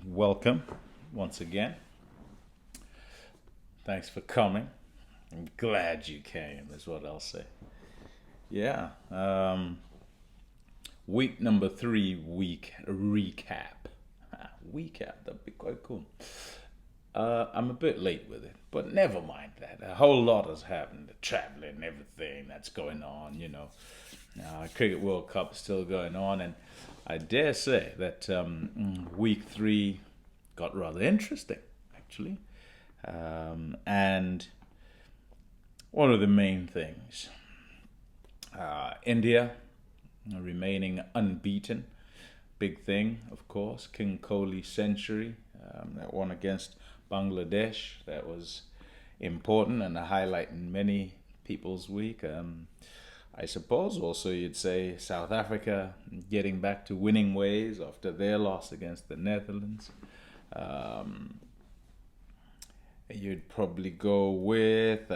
welcome once again. Thanks for coming. I'm glad you came, is what I'll say. Yeah. Week number 3, week recap. That'd be quite cool. I'm a bit late with it, but never mind that. A whole lot has happened. The traveling, everything that's going on, Cricket World Cup is still going on, and I dare say that week 3 got rather interesting, actually. And one of the main things, India remaining unbeaten. Big thing, of course. King Kohli century, that one against Bangladesh. That was important and a highlight in many people's week. I suppose also you'd say South Africa getting back to winning ways after their loss against the Netherlands. You'd probably go with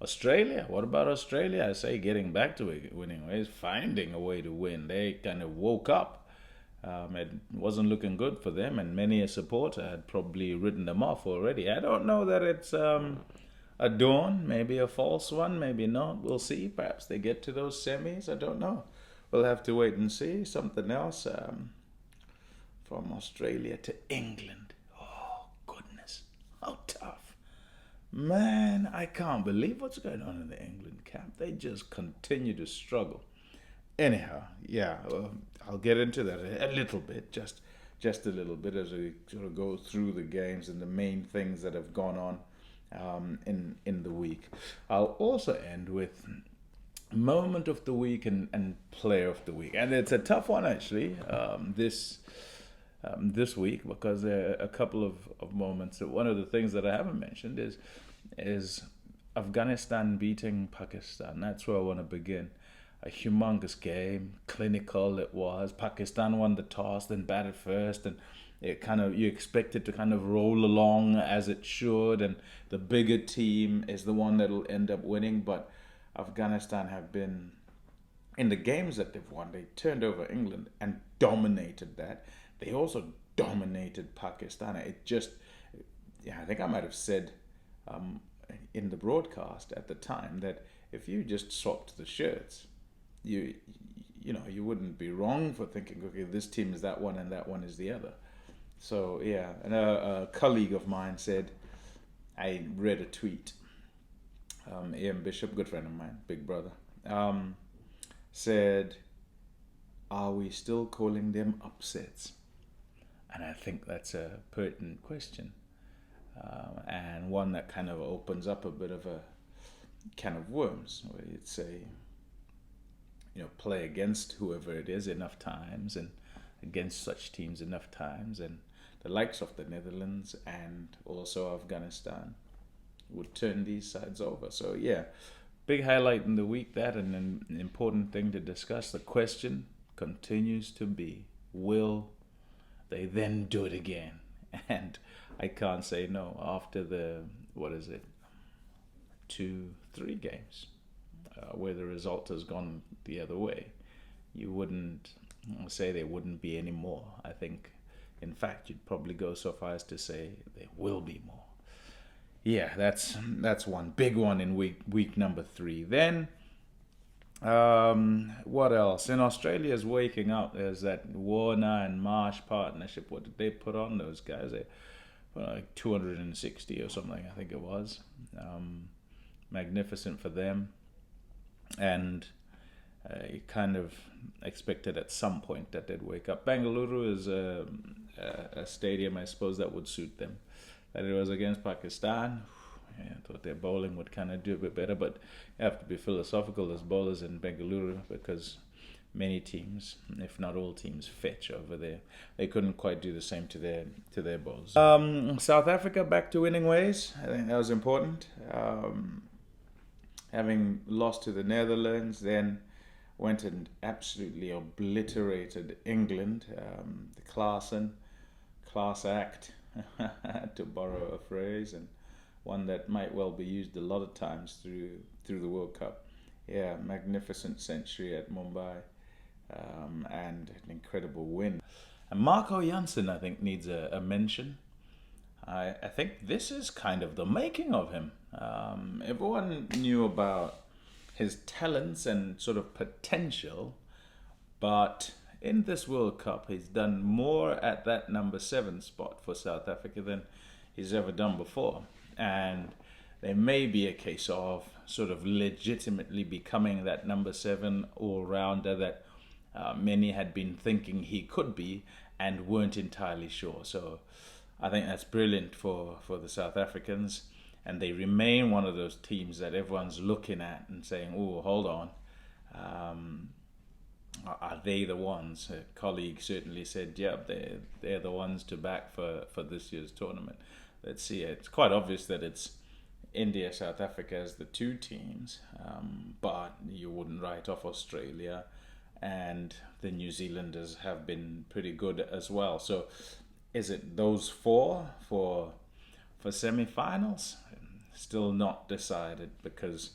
Australia. What about Australia? I say getting back to winning ways, finding a way to win. They kind of woke up. It wasn't looking good for them, and many a supporter had probably written them off already. I don't know that it's a dawn, maybe a false one, maybe not. We'll see. Perhaps they get to those semis. I don't know. We'll have to wait and see. Something else from Australia to England. Oh, goodness. How tough. Man, I can't believe what's going on in the England camp. They just continue to struggle. Anyhow, yeah, I'll get into that a little bit, just a little bit as we sort of go through the games and the main things that have gone on in the week. I'll also end with moment of the week and player of the week, and it's a tough one actually. This week, because there are a couple of moments. One of the things that I haven't mentioned is Afghanistan beating Pakistan. That's where I want to begin. A humongous game, clinical it was. Pakistan won the toss, then batted first, and you expect it to kind of roll along as it should, and the bigger team is the one that'll end up winning. But Afghanistan have been, in the games that they've won, they turned over England and dominated that. They also dominated Pakistan. I think I might have said in the broadcast at the time that if you just swapped the shirts, you wouldn't be wrong for thinking, okay, this team is that one and that one is the other. So yeah, and a colleague of mine said, I read a tweet. Ian Bishop, good friend of mine, big brother, said, "Are we still calling them upsets?" And I think that's a pertinent question, and one that kind of opens up a bit of a can of worms, where you'd say, play against whoever it is enough times and against such teams enough times, and the likes of the Netherlands and also Afghanistan would turn these sides over. So yeah, big highlight in the week, that, and an important thing to discuss. The question continues to be, will they then do it again? And I can't say no after the, 2-3 games where the result has gone the other way. You wouldn't say there wouldn't be any more. I think, in fact, you'd probably go so far as to say there will be more. Yeah, that's one big one in week number 3. Then, what else? In Australia's waking up, there's that Warner and Marsh partnership. What did they put on those guys? Like 260 or something, I think it was. Magnificent for them. And you kind of expected at some point that they'd wake up. Bengaluru is a stadium, I suppose, that would suit them. That it was against Pakistan. I thought their bowling would kind of do a bit better, but you have to be philosophical as bowlers in Bengaluru, because many teams, if not all teams, fetch over there. They couldn't quite do the same to their bowlers. South Africa back to winning ways. I think that was important. Having lost to the Netherlands, then went and absolutely obliterated England. The class act, to borrow a phrase, and one that might well be used a lot of times through the World Cup. Yeah, magnificent century at Mumbai, and an incredible win. And Marco Jansen, I think, needs a mention. I think this is kind of the making of him. Everyone knew about his talents and sort of potential, but in this World Cup, he's done more at that number 7 spot for South Africa than he's ever done before. And there may be a case of sort of legitimately becoming that number 7 all-rounder that many had been thinking he could be and weren't entirely sure. So I think that's brilliant for the South Africans. And they remain one of those teams that everyone's looking at and saying, oh, hold on. Are they the ones? A colleague certainly said, yeah, they're the ones to back for this year's tournament. Let's see. It's quite obvious that it's India, South Africa as the two teams, but you wouldn't write off Australia, and the New Zealanders have been pretty good as well. So is it those four for semi-finals? Still not decided, because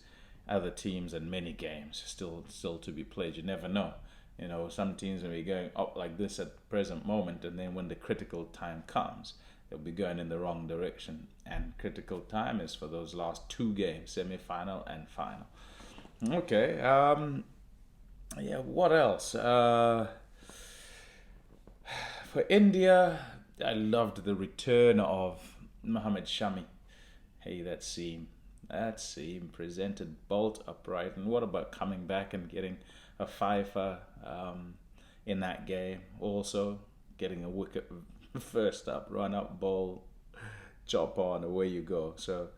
other teams and many games still to be played. You never know. You know, some teams will be going up like this at the present moment, and then when the critical time comes, they'll be going in the wrong direction. And critical time is for those last 2 games, semi-final and final. Okay. Yeah, what else? For India, I loved the return of Mohammad Shami. Hey, that seam presented bolt upright. And what about coming back and getting a fifer in that game? Also getting a wicket first up, run up, ball, chop on, away you go. So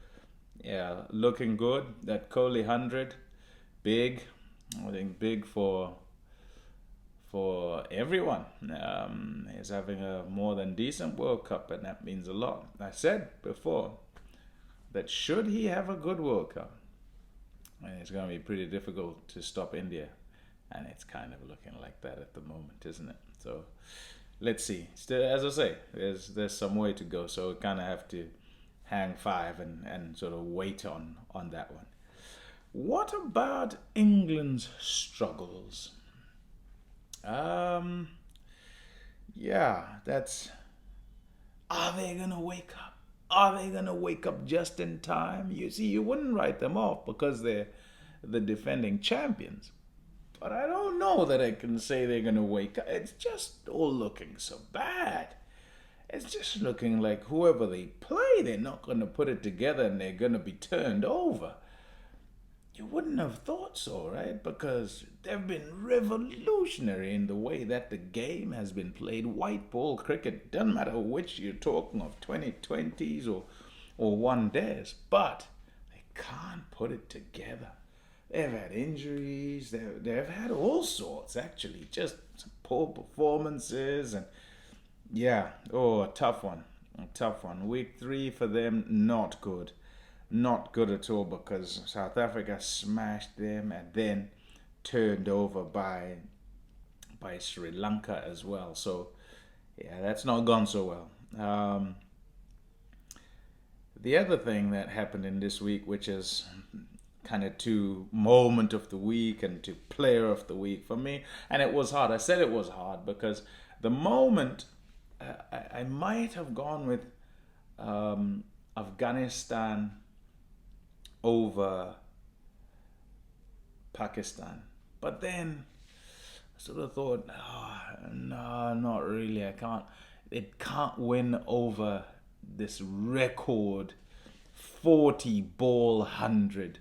yeah, looking good. That Kohli 100, big. I think big for everyone. He's having a more than decent World Cup, and that means a lot. I said before that should he have a good World Cup, it's going to be pretty difficult to stop India, and it's kind of looking like that at the moment, isn't it? So let's see. Still, as I say, there's some way to go, so we kind of have to hang 5 and sort of wait on that one. What about England's struggles? Yeah, that's... Are they going to wake up? Are they going to wake up just in time? You see, you wouldn't write them off because they're the defending champions. But I don't know that I can say they're going to wake up. It's just all looking so bad. It's just looking like whoever they play, they're not going to put it together and they're going to be turned over. You wouldn't have thought so, right? Because they've been revolutionary in the way that the game has been played. White ball cricket, doesn't matter which you're talking of, 2020s or one days, but they can't put it together. They've had injuries, they've had all sorts, actually, just some poor performances, and yeah, a tough one. Week 3 for them, not good. Not good at all, because South Africa smashed them and then turned over by Sri Lanka as well. So yeah, that's not gone so well. The other thing that happened in this week, which is kind of to moment of the week and to player of the week for me, and it was hard. I said it was hard because the moment I might have gone with Afghanistan over Pakistan, but then I sort of thought, no, not really. It can't win over this record 40 ball 100,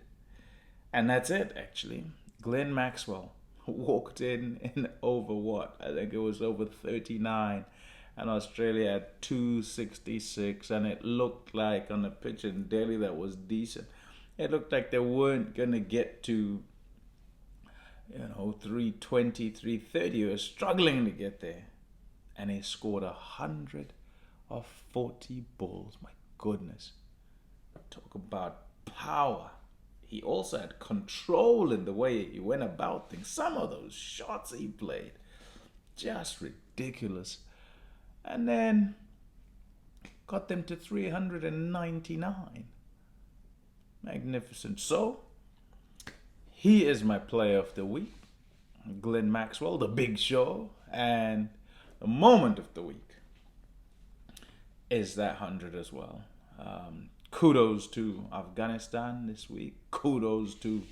and that's it. Actually, Glenn Maxwell walked in over what? I think it was over 39. And Australia had 266, and it looked like on the pitch in Delhi that was decent. It looked like they weren't going to get to, 320, 330. They were struggling to get there. And he scored 100 of 40 balls. My goodness. Talk about power. He also had control in the way he went about things. Some of those shots he played, just ridiculous. And then got them to 399. Magnificent. So, he is my player of the week. Glenn Maxwell, the big show. And the moment of the week is that 100 as well. Kudos to Afghanistan this week. Kudos to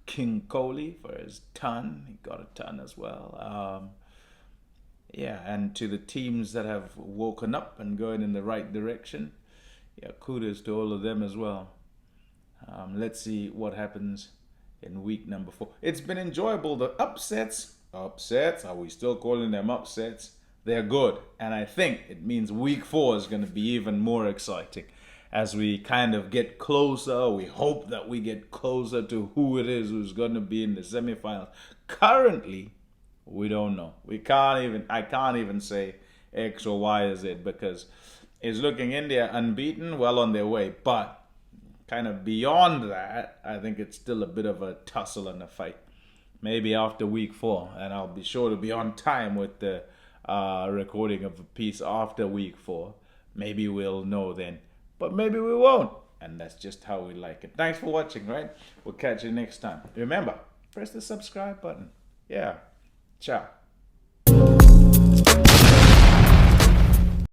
King Kohli for his ton. He got a ton as well. And to the teams that have woken up and going in the right direction. Yeah, kudos to all of them as well. Let's see what happens in week number 4. It's been enjoyable. The upsets, are we still calling them upsets? They're good. And I think it means week 4 is going to be even more exciting. As we kind of get closer, we hope that we get closer to who it is who's going to be in the semifinals. Currently, we don't know. I can't even say X or Y is it, because it's looking India unbeaten, well on their way. But kind of beyond that, I think it's still a bit of a tussle and a fight. Maybe after week 4, and I'll be sure to be on time with the recording of a piece after week 4. Maybe we'll know then. But maybe we won't. And that's just how we like it. Thanks for watching, right? We'll catch you next time. Remember, press the subscribe button. Yeah. Ciao.